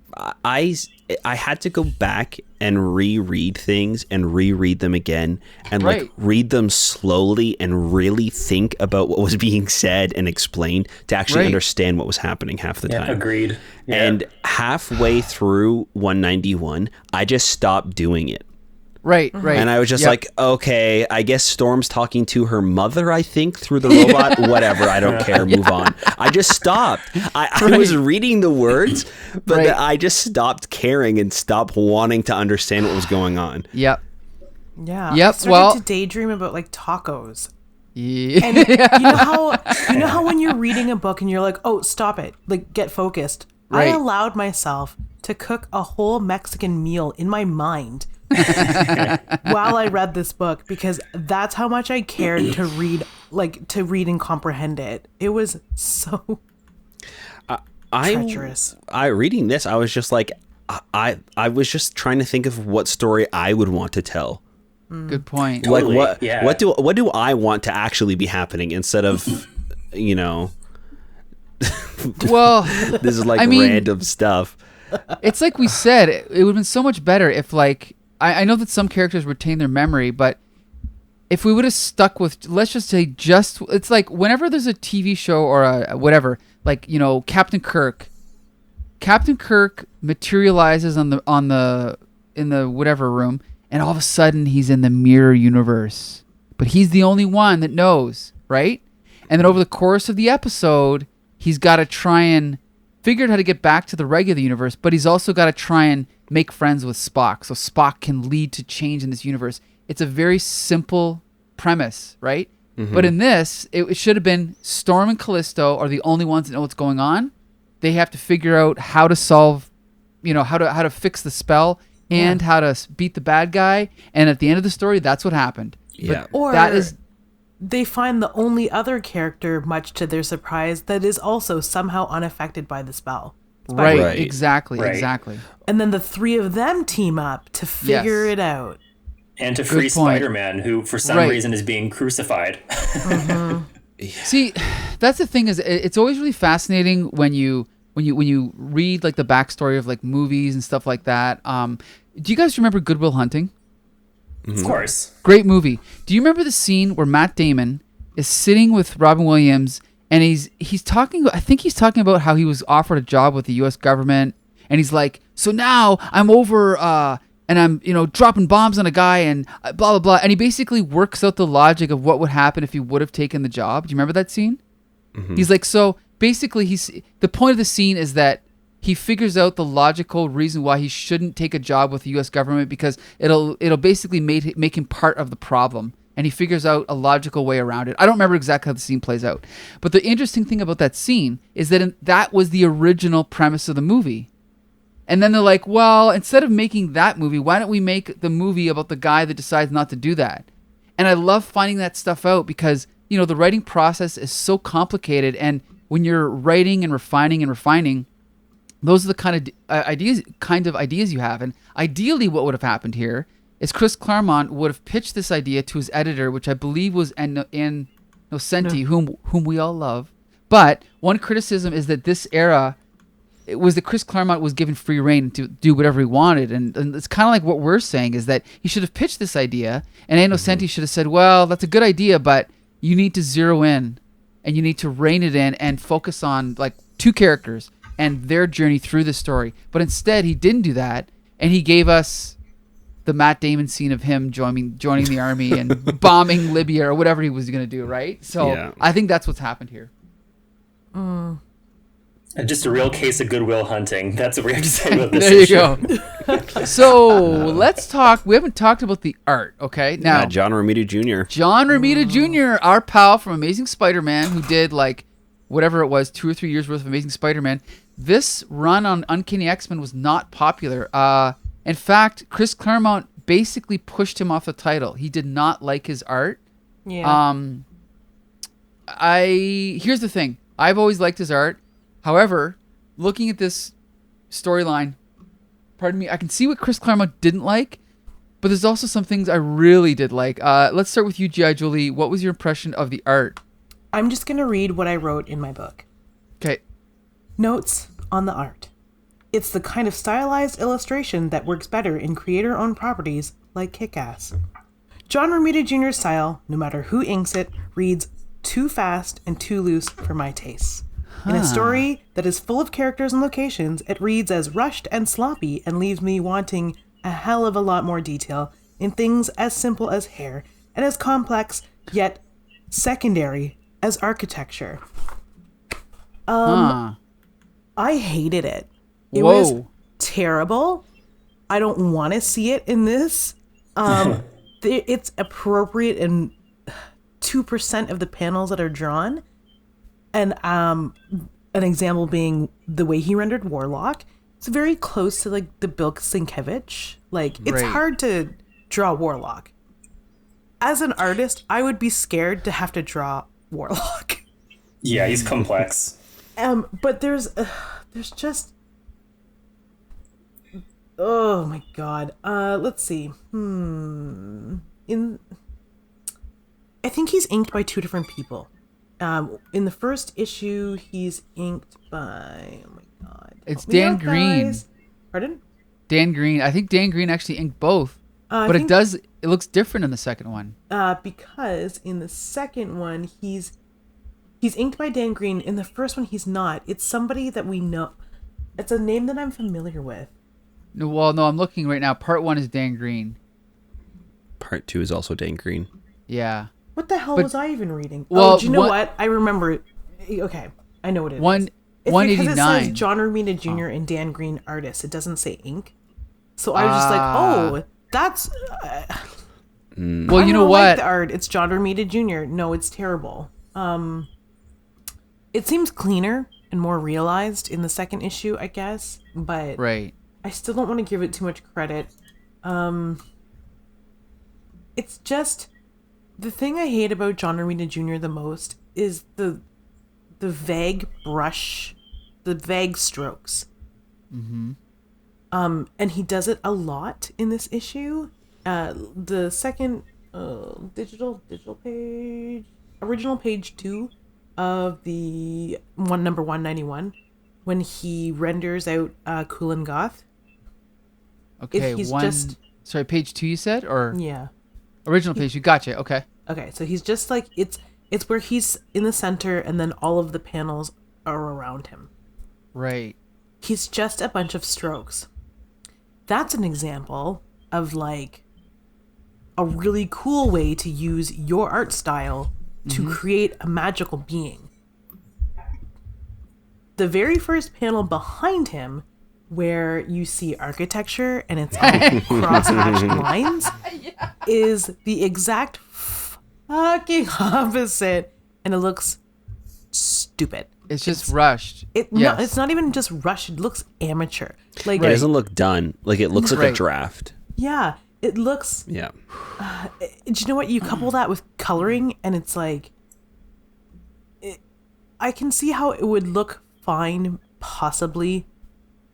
I had to go back and reread things and reread them again and Right. like read them slowly and really think about what was being said and explained to actually Right. understand what was happening half the Yeah, time. agreed. Yeah. And halfway through 191, I just stopped doing it. Right. And I was just Yep. like, okay, I guess Storm's talking to her mother, I think, through the robot. Whatever, I don't care. Move on. I just stopped. I was reading the words, but Right. I just stopped caring and stopped wanting to understand what was going on. Yep. Yeah. Yep, I started well- to daydream about like tacos. Yeah. And you know how when you're reading a book and you're like, oh, stop it, like get focused. I Right. allowed myself to cook a whole Mexican meal in my mind while I read this book because that's how much I cared to read and comprehend it. It was so treacherous. I reading this, I was just like, I was just trying to think of what story I would want to tell. Good point. Totally, Like yeah. what do I want to actually be happening instead of, you know, Well, this is like I mean- random stuff. it's like we said, it would have been so much better if, like, I know that some characters retain their memory, but if we would have stuck with, let's just say, it's like whenever there's a TV show or a whatever, like, you know, Captain Kirk materializes in the whatever room, and all of a sudden he's in the mirror universe, but he's the only one that knows, right? And then over the course of the episode, he's got to try and figure out how to get back to the regular universe, but he's also got to try and make friends with Spock, so Spock can lead to change in this universe. It's a very simple premise, right? But in this, it should have been Storm and Callisto are the only ones that know what's going on. They have to figure out how to solve, you know, how to fix the spell and how to beat the bad guy. And at the end of the story, that's what happened. Yeah. Or That is they find the only other character, much to their surprise, that is also somehow unaffected by the spell. right, Right. exactly. And then the three of them team up to figure Yes. it out. And to free point. Spider-Man, who for some Right. reason is being crucified. See, that's the thing, is it's always really fascinating when you read like the backstory of like movies and stuff like that. Do you guys remember Good Will Hunting? Of course. Great movie. Do you remember the scene where Matt Damon is sitting with Robin Williams and he's talking? I think he's talking about how he was offered a job with the U.S. government, and he's like, "So now I'm over, and I'm dropping bombs on a guy and blah blah blah." And he basically works out the logic of what would happen if he would have taken the job. Do you remember that scene? He's like, so basically, the point of the scene is that he figures out the logical reason why he shouldn't take a job with the U.S. government because it'll basically make him part of the problem, and he figures out a logical way around it. I don't remember exactly how the scene plays out, but the interesting thing about that scene is that that was the original premise of the movie. And then they're like, well, instead of making that movie, why don't we make the movie about the guy that decides not to do that? And I love finding that stuff out because, the writing process is so complicated, and when you're writing and refining, those are the kind of ideas you have. And ideally what would have happened here is Chris Claremont would have pitched this idea to his editor, which I believe was Ann Nocenti, whom we all love. But one criticism is that this era, it was that Chris Claremont was given free reign to do whatever he wanted. And it's kind of like what we're saying is that he should have pitched this idea, and Ann Nocenti should have said, well, that's a good idea, but you need to zero in and you need to rein it in and focus on like two characters and their journey through the story. But instead, he didn't do that, and he gave us the Matt Damon scene of him joining the army and bombing Libya or whatever he was going to do, right? So Yeah. I think that's what's happened here. Just a real case of Goodwill Hunting. That's what we have to say about this There you issue. go. So let's talk. We haven't talked about the art, okay? Now, John Romita Jr. John Romita Jr., our pal from Amazing Spider-Man, who did like whatever it was, 2 or 3 years worth of Amazing Spider-Man. This run on Uncanny X-Men was not popular. In fact, Chris Claremont basically pushed him off the title. He did not like his art. Yeah. Here's the thing. I've always liked his art. However, looking at this storyline, pardon me, I can see what Chris Claremont didn't like, but there's also some things I really did like. Let's start with you, G.I. Julie. What was your impression of the art? I'm just going to read what I wrote in my book. Okay. Notes on the art. It's the kind of stylized illustration that works better in creator-owned properties like Kick-Ass. John Romita Jr.'s style, no matter who inks it, reads too fast and too loose for my tastes. In a story that is full of characters and locations, it reads as rushed and sloppy and leaves me wanting a hell of a lot more detail in things as simple as hair and as complex yet secondary as architecture. I hated it. It was terrible. I don't want to see it in this. It's appropriate in 2% of the panels that are drawn. And an example being the way he rendered Warlock. It's very close to like the Bill Sienkiewicz. Like it's hard to draw Warlock. As an artist, I would be scared to have to draw Warlock. Yeah, he's complex. But there's just, oh my god. Let's see. I think he's inked by 2 different people. In the first issue, he's inked by, oh my god. It's Dan Green. Guys. Pardon? Dan Green. I think Dan Green actually inked both. But it looks different in the second one. Because in the second one, he's inked by Dan Green. In the first one, he's not. It's somebody that we know. It's a name that I'm familiar with. No, I'm looking right now. Part 1 is Dan Green. Part 2 is also Dan Green. Yeah. What the hell was I even reading? Well, do you know what? I remember it. Okay, I know what it is. It's 189. because it says John Romita Jr. and Dan Green artists. It doesn't say ink. So I was just like, oh, that's... well, you know what? Like the art. It's John Romita Jr. No, it's terrible. It seems cleaner and more realized in the second issue, I guess. But right. I still don't want to give it too much credit. It's just... The thing I hate about John Romita Jr. the most is the vague brush, the vague strokes. Mm-hmm. And he does it a lot in this issue. The second original page 2 of the number 191, when he renders out Cool Goth. Okay, sorry, page 2 you said, or yeah. Original page, you gotcha. Okay. Okay, so he's just like it's where he's in the center and then all of the panels are around him. Right. He's just a bunch of strokes. That's an example of like a really cool way to use your art style to create a magical being. The very first panel behind him, where you see architecture and it's all cross-hatched lines, is the exact fucking opposite, and it looks stupid. It's just rushed. No, it's not even just rushed. It looks amateur. Like it doesn't look done. Like it looks like a draft. Yeah, it looks. Yeah. Do you know what? You couple that with coloring, and it's like, I can see how it would look fine, possibly.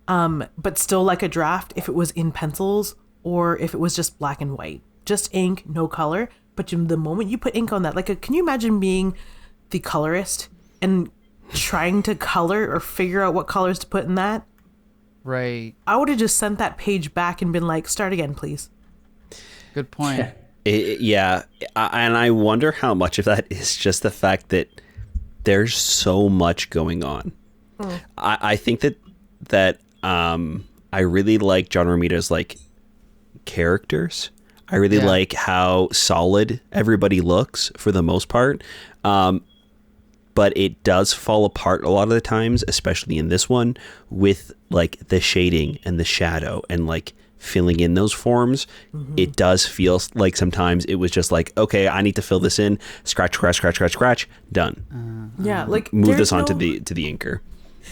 But still like a draft if it was in pencils or if it was just black and white. Just ink, no color. But the moment you put ink on that, can you imagine being the colorist and trying to color or figure out what colors to put in that? Right. I would have just sent that page back and been like, start again, please. Good point. Yeah. And I wonder how much of that is just the fact that there's so much going on. I think that I really like John Romita's characters. I really like how solid everybody looks for the most part. But it does fall apart a lot of the times, especially in this one, with the shading and the shadow and filling in those forms. It does feel like sometimes it was just okay, I need to fill this in, scratch, done. Move this on to the inker.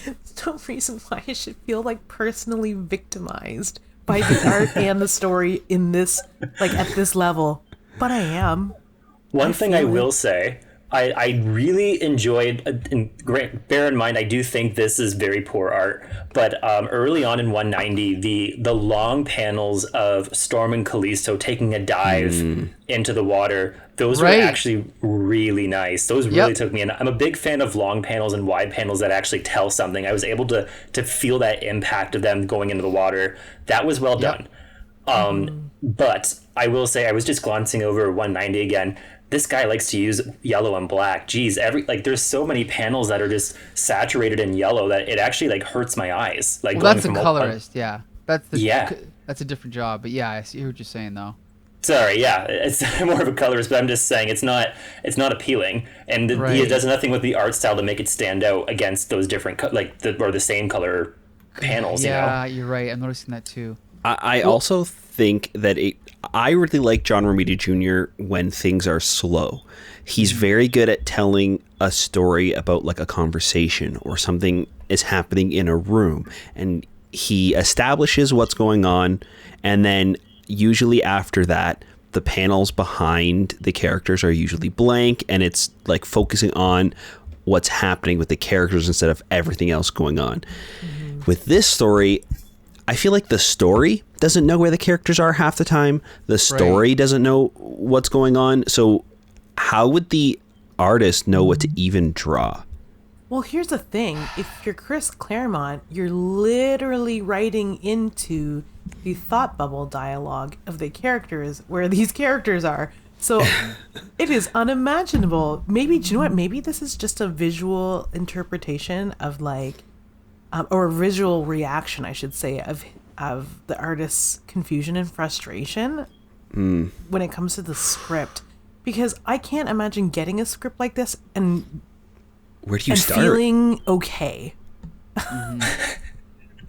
There's no reason why I should feel personally victimized by the art and the story in this, at this level. But I am. One thing I will say, I really enjoyed, bear in mind, I do think this is very poor art, but early on in 190, the long panels of Storm and Callisto taking a dive into the water, those were Right. actually really nice. Those really took me in. I'm a big fan of long panels and wide panels that actually tell something. I was able to feel that impact of them going into the water. That was well done. But I will say, I was just glancing over 190 again. This guy likes to use yellow and black. Geez, there's so many panels that are just saturated in yellow that it actually like hurts my eyes. Like, Well, going that's a from colorist, yeah. Yeah. That's a different job, but yeah, I see what you're saying though. Sorry, yeah, it's more of a colorist, but I'm just saying it's not appealing, and he Right. does nothing with the art style to make it stand out against those different or the same color panels. Yeah, You know? you're right. I'm noticing that too. I also think that I really like John Romita Jr. when things are slow. He's very good at telling a story about like a conversation or something is happening in a room, and he establishes what's going on, and then usually after that, the panels behind the characters are usually blank, and it's like focusing on what's happening with the characters instead of everything else going on. With this story, I feel like the story doesn't know where the characters are half the time. The story doesn't know what's going on. So how would the artist know what to even draw? Well, here's the thing. If you're Chris Claremont, you're literally writing into the thought bubble dialogue of the characters where these characters are. So it is unimaginable. Maybe, do you know what? Maybe this is just a visual interpretation of like, or a visual reaction, I should say, of the artist's confusion and frustration when it comes to the script. Because I can't imagine getting a script like this and Where do you start? feeling okay.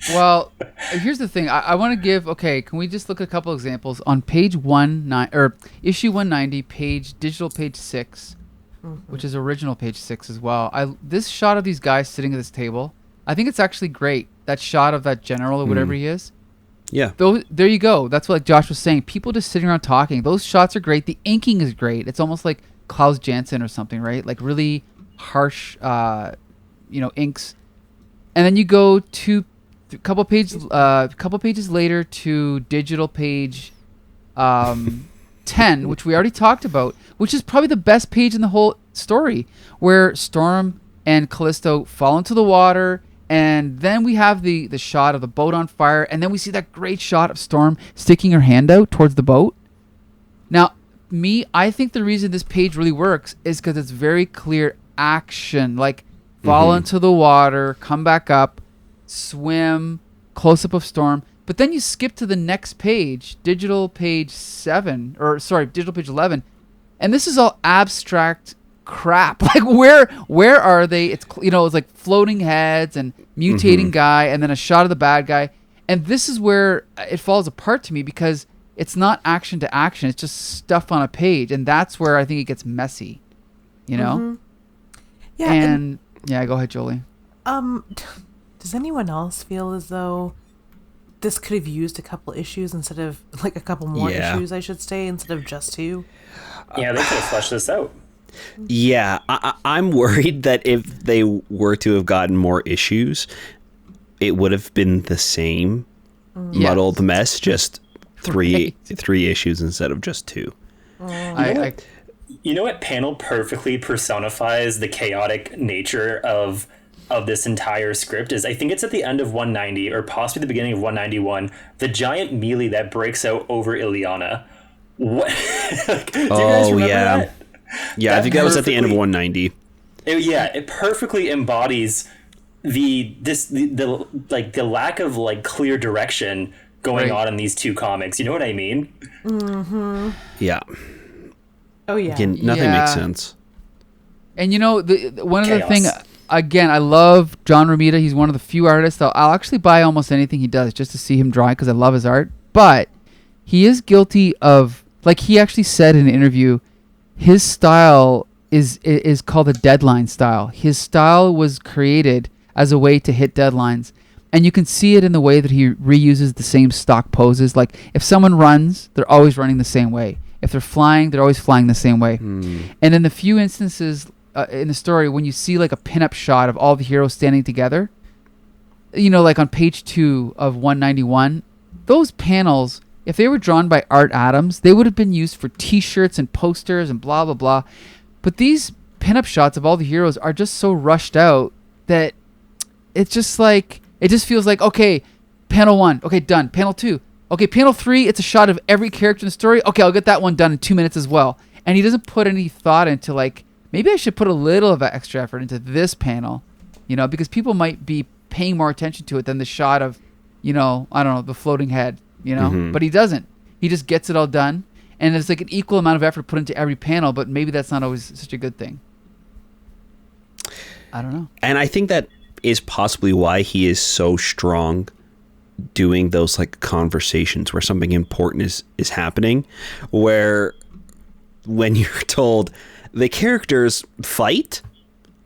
Well, here's the thing. I want to give. Okay, can we just look at a couple examples on page issue 190, digital page 6, which is original page 6 as well. This shot of these guys sitting at this table, I think it's actually great. That shot of that general or whatever he is. Yeah. There you go. That's what like Josh was saying. People just sitting around talking. Those shots are great. The inking is great. It's almost like Klaus Janson or something, right? Like really harsh, inks. And then you go to a couple pages later to digital page 10, which we already talked about, which is probably the best page in the whole story, where Storm and Callisto fall into the water. And then we have the shot of the boat on fire, and then we see that great shot of Storm sticking her hand out towards the boat. Now, I think the reason this page really works is because it's very clear action, like fall into the water, come back up, swim, close-up of Storm. But then you skip to the next page, digital page 11, and this is all abstract crap. Like where are they? It's it's like floating heads and mutating guy, and then a shot of the bad guy. And this is where it falls apart to me, because it's not action to action. It's just stuff on a page, and that's where I think it gets messy. Yeah. And yeah, go ahead, Jolie. Does anyone else feel as though this could have used a couple issues instead of like a couple more issues, I should say, instead of just 2? Yeah, they could have fleshed this out. Yeah, I'm worried that if they were to have gotten more issues, it would have been the same muddled mess, just three issues instead of just 2. You know what panel perfectly personifies the chaotic nature of this entire script is? I think it's at the end of 190 or possibly the beginning of 191, the giant melee that breaks out over Ileana. What? Do you guys remember that? Yeah, I think that was at the end of 190. It perfectly embodies the lack of like clear direction going on in these 2 comics. You know what I mean? Yeah. Oh yeah. Again, nothing makes sense. And one of the Chaos. thing, again, I love John Romita. He's one of the few artists I'll actually buy almost anything he does just to see him draw, because I love his art. But he is guilty of, like he actually said in an interview, his style is called a deadline style. His style was created as a way to hit deadlines. And you can see it in the way that he reuses the same stock poses. Like if someone runs, they're always running the same way. If they're flying, they're always flying the same way. And in the few instances in the story, when you see like a pinup shot of all the heroes standing together, you know, like on page 2 of 191, those panels, if they were drawn by Art Adams, they would have been used for T-shirts and posters and blah, blah, blah. But these pinup shots of all the heroes are just so rushed out that it's just like, it just feels like, okay, panel 1, okay, done. Panel 2, okay, panel 3, it's a shot of every character in the story. Okay, I'll get that one done in 2 minutes as well. And he doesn't put any thought into like, maybe I should put a little of extra effort into this panel, you know, because people might be paying more attention to it than the shot of, you know, I don't know, the floating head, you know, but he doesn't. He just gets it all done. And there's like an equal amount of effort put into every panel, but maybe that's not always such a good thing. I don't know. And I think that is possibly why he is so strong doing those like conversations where something important is happening, where when you're told the characters fight,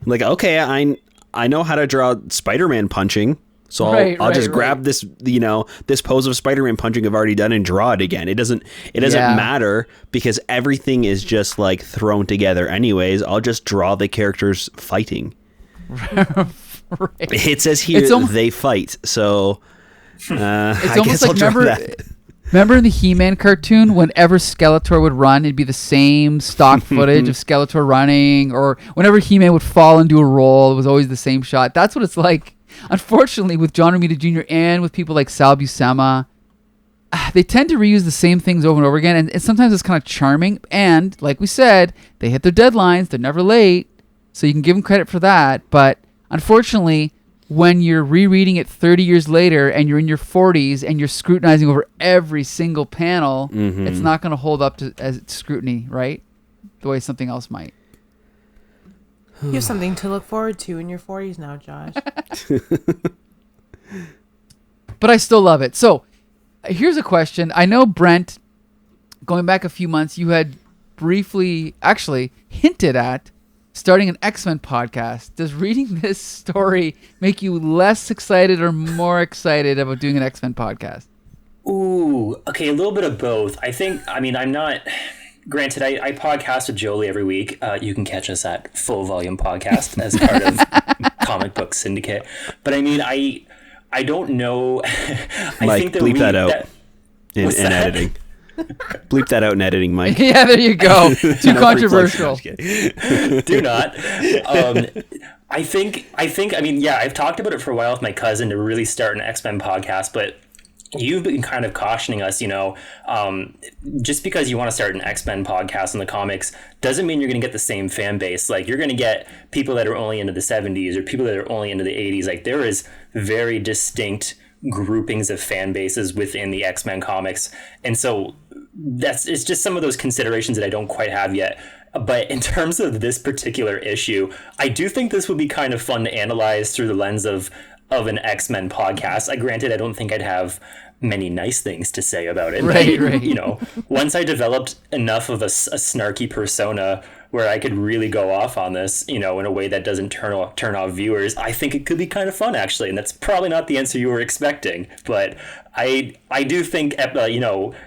like, okay, I know how to draw Spider-Man punching, so I'll just grab this, you know, this pose of Spider-Man punching I've already done and draw it again. It doesn't matter because everything is just like thrown together anyways. I'll just draw the characters fighting. Right. It says here they fight, so it's I almost guess like I'll draw that. Remember in the He-Man cartoon, whenever Skeletor would run, it'd be the same stock footage of Skeletor running, or whenever He-Man would fall and do a roll, it was always the same shot. That's what it's like. Unfortunately, with John Romita Jr. and with people like Sal Buscema, they tend to reuse the same things over and over again, and sometimes it's kind of charming. And like we said, they hit their deadlines; they're never late, so you can give them credit for that. But unfortunately, when you're rereading it 30 years later and you're in your 40s and you're scrutinizing over every single panel, it's not going to hold up to as scrutiny, right? The way something else might. You have something to look forward to in your 40s now, Josh. But I still love it. So here's a question. I know, Brent, going back a few months, you had briefly, actually, hinted at starting an X-Men podcast. Does reading this story make you less excited or more excited about doing an X-Men podcast? Ooh, okay, a little bit of both. I'm not... Granted, I podcast with Jolie every week. You can catch us at Full Volume Podcast as part of Comic Book Syndicate. But I mean, I don't know. Mike, think that bleep that out in editing. Bleep that out in editing, Mike. Yeah, there you go. Too controversial. Do not. I've talked about it for a while with my cousin to really start an X-Men podcast, but you've been kind of cautioning us, just because you want to start an X-Men podcast in the comics doesn't mean you're going to get the same fan base. Like, you're going to get people that are only into the 70s or people that are only into the 80s. Like, there is very distinct groupings of fan bases within the X-Men comics. And so it's just some of those considerations that I don't quite have yet. But in terms of this particular issue, I do think this would be kind of fun to analyze through the lens of an X-Men podcast. Granted, I don't think I'd have many nice things to say about it. Right. Once I developed enough of a snarky persona where I could really go off on this, in a way that doesn't turn off viewers, I think it could be kind of fun, actually. And that's probably not the answer you were expecting. But I do think,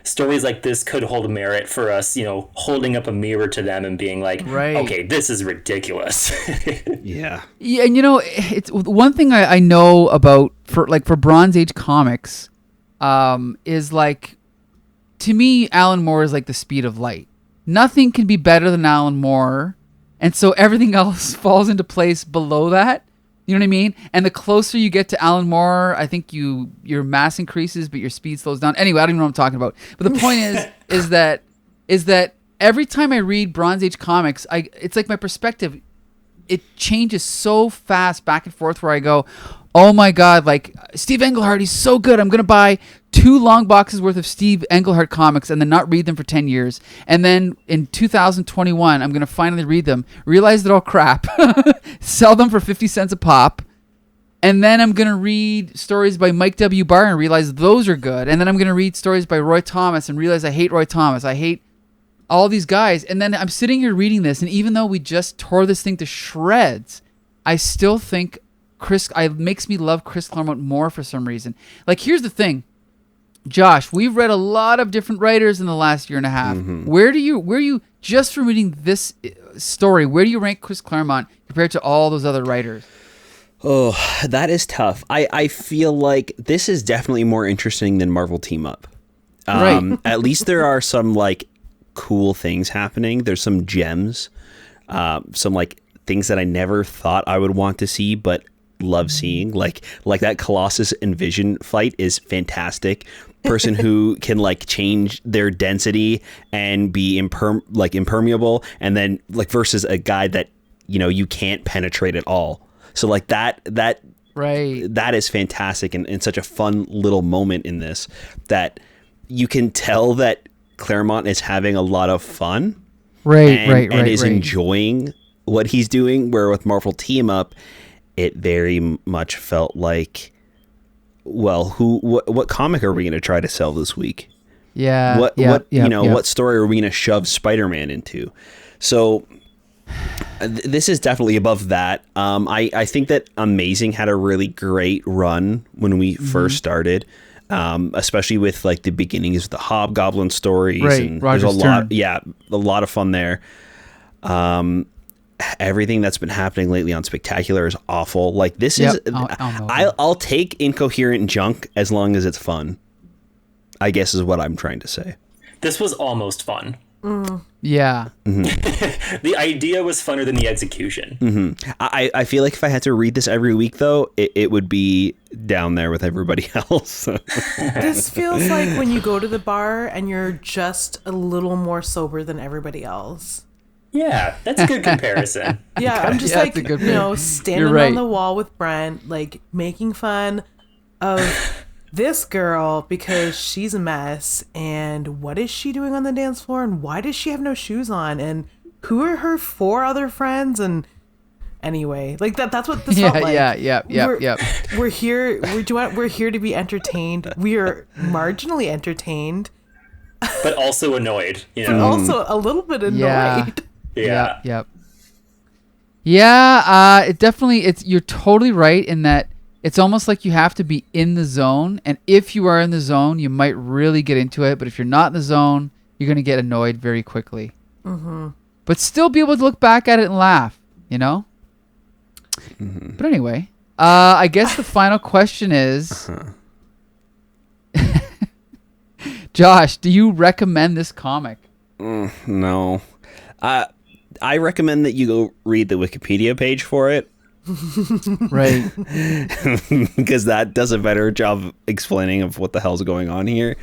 stories like this could hold merit for us, holding up a mirror to them and being like, okay, this is ridiculous. Yeah. Yeah, and it's one thing I know about for Bronze Age comics, is like, to me, Alan Moore is like the speed of light. Nothing can be better than Alan Moore, and so everything else falls into place below that. You know what I mean? And the closer you get to Alan Moore, I think your mass increases, but your speed slows down. Anyway, I don't even know what I'm talking about. But the point is that every time I read Bronze Age comics, it's like my perspective, it changes so fast back and forth where I go, oh my God, like Steve Englehart, he's so good. I'm going to buy 2 long boxes worth of Steve Englehart comics and then not read them for 10 years. And then in 2021, I'm going to finally read them, realize they're all crap, sell them for 50 cents a pop. And then I'm going to read stories by Mike W. Barr and realize those are good. And then I'm going to read stories by Roy Thomas and realize I hate Roy Thomas. I hate all these guys. And then I'm sitting here reading this, and even though we just tore this thing to shreds, I still think it makes me love Chris Claremont more for some reason. Like, here's the thing. Josh, we've read a lot of different writers in the last year and a half. Where do you just from reading this story, where do you rank Chris Claremont compared to all those other writers? Oh, that is tough. I feel like this is definitely more interesting than Marvel Team Up. Right. At least there are some like cool things happening. There's some gems, some like things that I never thought I would want to see, but love seeing. Like that Colossus and Vision fight is fantastic. Person who can like change their density and be impermeable, and then like versus a guy that you can't penetrate at all. So like that is fantastic and such a fun little moment in this that you can tell that Claremont is having a lot of fun, and is enjoying what he's doing. Where with Marvel Team Up, it very much felt like, well, what comic are we going to try to sell this week? Yeah. What story are we going to shove Spider-Man into? So this is definitely above that. I think that Amazing had a really great run when we first started, especially with like the beginnings of the Hobgoblin stories. Right, And Roger's there's turn. a lot of fun there. Everything that's been happening lately on Spectacular is awful. Like this is, I'll take incoherent junk as long as it's fun, I guess is what I'm trying to say. This was almost fun. Yeah. The idea was funner than the execution. I feel like if I had to read this every week, though, it would be down there with everybody else. This feels like when you go to the bar and you're just a little more sober than everybody else. Yeah, that's a good comparison. Yeah, I'm just that's a good point. standing You're right. on the wall with Brent, like making fun of this girl because she's a mess. And what is she doing on the dance floor? And why does she have no shoes on? And who are her 4 other friends? And anyway, like that's what this felt like. Yeah. We're here. We're here to be entertained. We are marginally entertained, But also annoyed, but also a little bit annoyed. Yeah. Yep. Yeah, it definitely, you're totally right in that it's almost like you have to be in the zone, and if you are in the zone, you might really get into it, but if you're not in the zone, you're going to get annoyed very quickly. But still be able to look back at it and laugh, But anyway, I guess the final question is, Josh, do you recommend this comic? No. I recommend that you go read the Wikipedia page for it. Right. Because that does a better job of explaining of what the hell's going on here.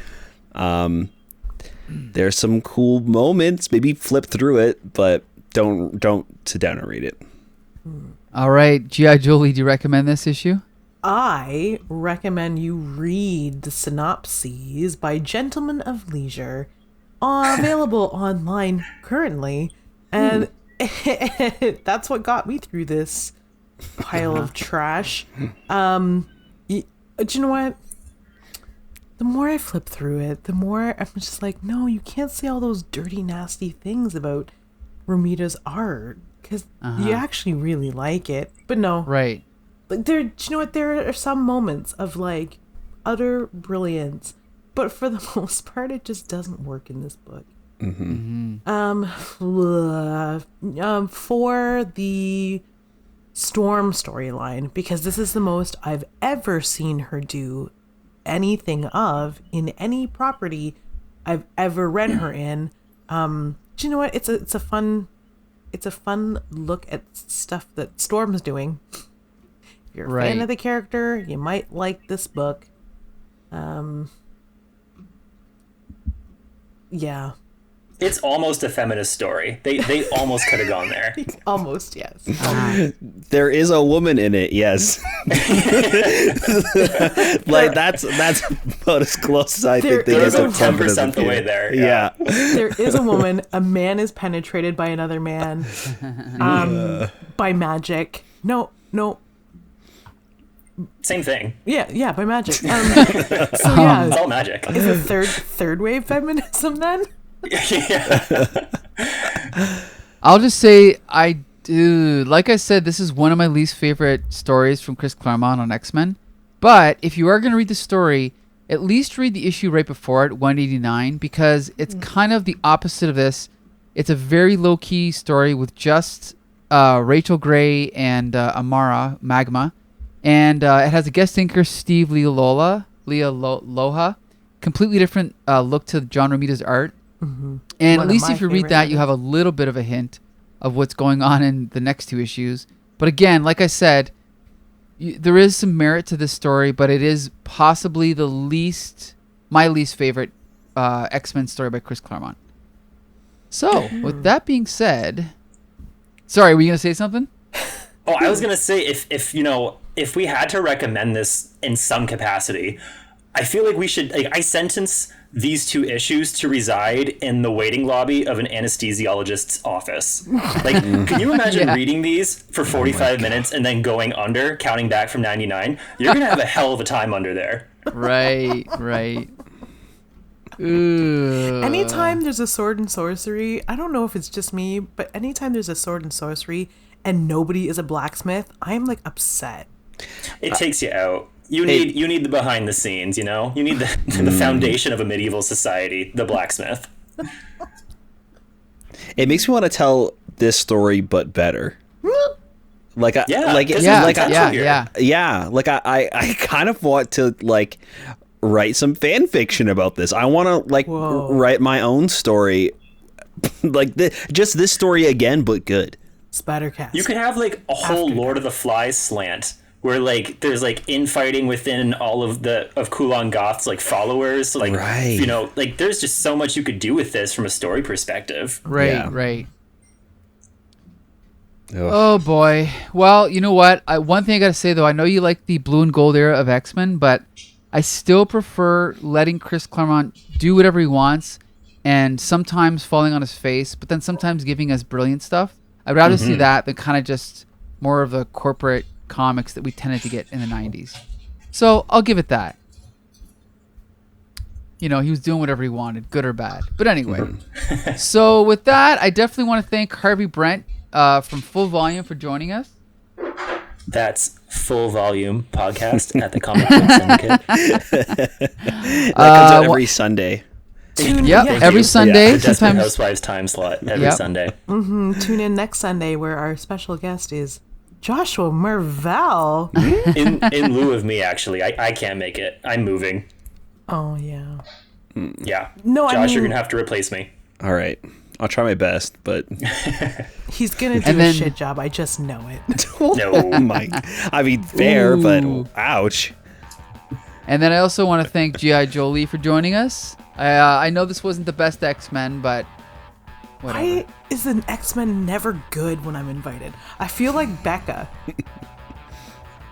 There's some cool moments. Maybe flip through it, but don't sit down and read it. All right. G.I. Jolie, do you recommend this issue? I recommend you read the synopses by Gentlemen of Leisure, available online currently, and that's what got me through this pile of trash. Do you know what? The more I flip through it, the more I'm just like, no, you can't say all those dirty, nasty things about Romita's art because you actually really like it. But no, Right. like do you know what? There are some moments of like utter brilliance, but for the most part, it just doesn't work in this book. For the Storm storyline, because this is the most I've ever seen her do anything of in any property I've ever read her in. Do you know what? It's a fun look at stuff that Storm's doing. If you're a fan of the character, you might like this book. Yeah. It's almost a feminist story. They almost could have gone there. Almost, yes. There is a woman in it, yes. Like that's about as close as I think they There's get a to feminist 10% the way there. Yeah. There is a woman. A man is penetrated by another man. By magic. No. Same thing. Yeah, by magic. So yeah, It's all magic. is it third wave feminism then? Yeah. I'll just say like I said, this is one of my least favorite stories from Chris Claremont on X-Men. But if you are going to read the story, at least read the issue right before it, 189, because it's kind of the opposite of this. It's a very low-key story with just Rachel Gray and Amara Magma. And it has a guest inker, Steve Lealoha. Completely different look to John Romita's art. Mm-hmm. And One at of least my if you read favorite that, you have a artists. little bit of a hint of what's going on in the next 2 issues. But again, like I said, there is some merit to this story, but it is possibly my least favorite X-Men story by Chris Claremont. So, with that being said, sorry, were you gonna say something? Oh, I was gonna say if we had to recommend this in some capacity, I feel like we should. Like, I sentence these 2 issues to reside in the waiting lobby of an anesthesiologist's office. Like, can you imagine reading these for 45 minutes and then going under, counting back from 99? You're gonna have a hell of a time under there. Right. Ooh. Anytime there's a sword and sorcery, I don't know if it's just me, but anytime there's a sword and sorcery and nobody is a blacksmith, I am like upset. It takes you out. You need the behind the scenes, you know? You need the foundation of a medieval society, the blacksmith. It makes me want to tell this story, but better. Like, I kind of want to like write some fan fiction about this. I want to like write my own story, like just this story again, but good. Spider-Cast. You could have like a whole Lord of the Flies slant where like there's like infighting within all of Kulon Goth's like followers. So, like, right. Like there's just so much you could do with this from a story perspective. Right. Ugh. Oh boy. Well, you know what? One thing I gotta say though, I know you like the blue and gold era of X-Men, but I still prefer letting Chris Claremont do whatever he wants, and sometimes falling on his face, but then sometimes giving us brilliant stuff. I'd rather see that than kind of just more of the corporate comics that we tended to get in the 90s. So I'll give it that. He was doing whatever he wanted, good or bad. But anyway, so with that, I definitely want to thank Harvey Brent from Full Volume for joining us. That's Full Volume podcast at the Comic Book Syndicate. That comes out every Sunday. Every Sunday. The Desperate Sometimes Housewives time slot every Sunday. Tune in next Sunday where our special guest is Joshua Marvell. in lieu of me, actually. I can't make it. I'm moving. Oh, yeah. Yeah. No, Josh, you're going to have to replace me. All right. I'll try my best, but he's going to do a shit job. I just know it. No. Oh my. I mean, fair, but ouch. And then I also want to thank G.I. Jolie for joining us. I know this wasn't the best X-Men, but whatever. Why is an X-Men never good when I'm invited? I feel like Becca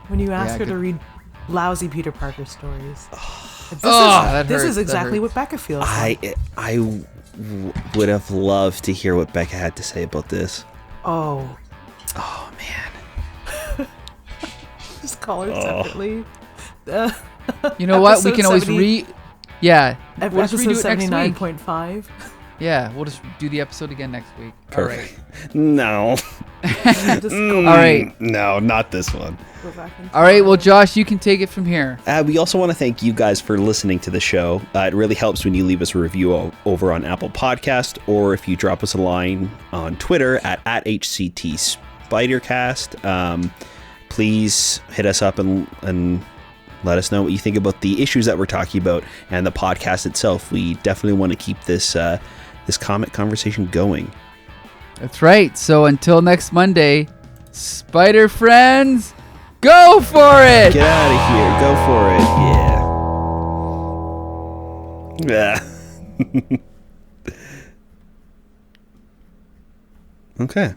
when you ask her to read lousy Peter Parker stories. This is exactly what Becca feels like. I would have loved to hear what Becca had to say about this. Oh man. Just call her separately. You know what? We can always we'll just episode redo it next week. 79.5. Yeah, we'll just do the episode again next week. Perfect. No. All right. No, not this one. All right. Well, Josh, you can take it from here. We also want to thank you guys for listening to the show. It really helps when you leave us a review over on Apple Podcast, or if you drop us a line on Twitter at HCT Spidercast. Please hit us up and let us know what you think about the issues that we're talking about and the podcast itself. We definitely want to keep this comic conversation going. That's right. So until next Monday, Spider friends, go for it! Get out of here. Go for it. Yeah. Yeah. Okay.